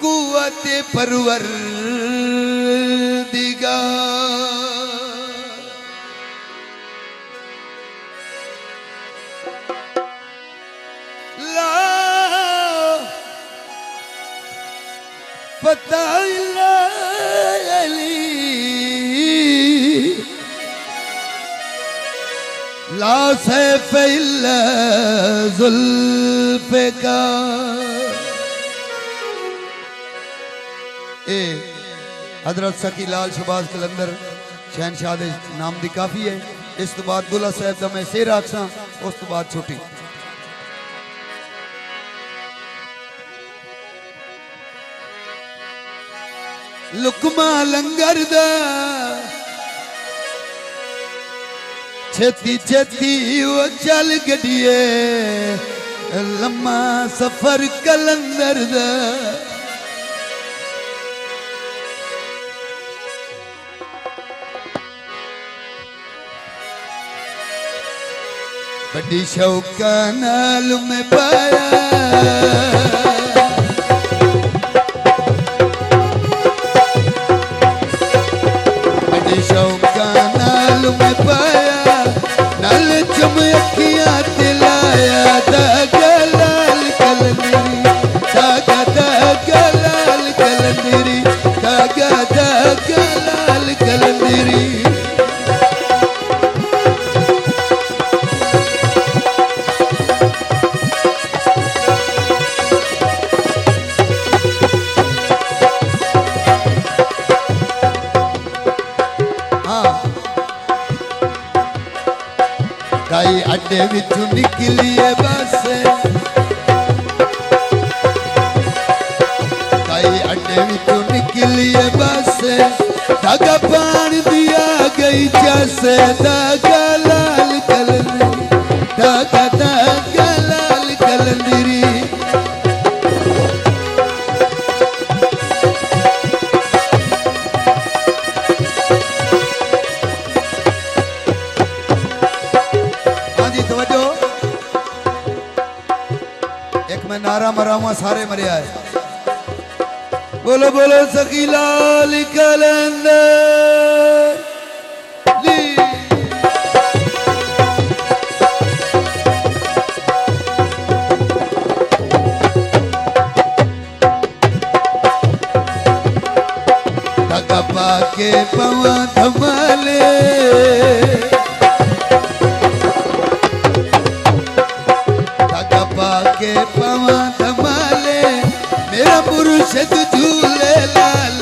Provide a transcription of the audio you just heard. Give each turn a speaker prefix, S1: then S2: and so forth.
S1: कुव्वत परवर दिगा ला पता ला सैफ इल्ला जुल्फ़िकार। ए हजरत सकी लाल शहबाज कलंदर शहनशाह दे नाम दी काफी है। इस तो बाद बुला साहब दा मैं शेर आखसा, उस तो बाद छोटी लुकमा लंगर दा छेती छेती वो चल गडिए लम्मा सफर कलंदर दा। बड़ी शौका नाल में पाया बड़ी शौका नाल में पाया नल चुम अखियां दिलाया धागा लाल कलंदरी धागा धागा लाल कलंदरी धागा धागा लाल कलंदरी। काई अड्डे विचों निकलिए बस काई अड्डे विचों निकलिए बस धागा पान दिया गई जैसे धागा लाल कलंदरी धागा धागा लाल कलंदरी। मैं नारा मरावा सारे मरिया है। बोलो बोलो सकी लाल कलंदर धागा पाके पवा धमाले के पवा धमाले मेरा पुरुष झूले लाल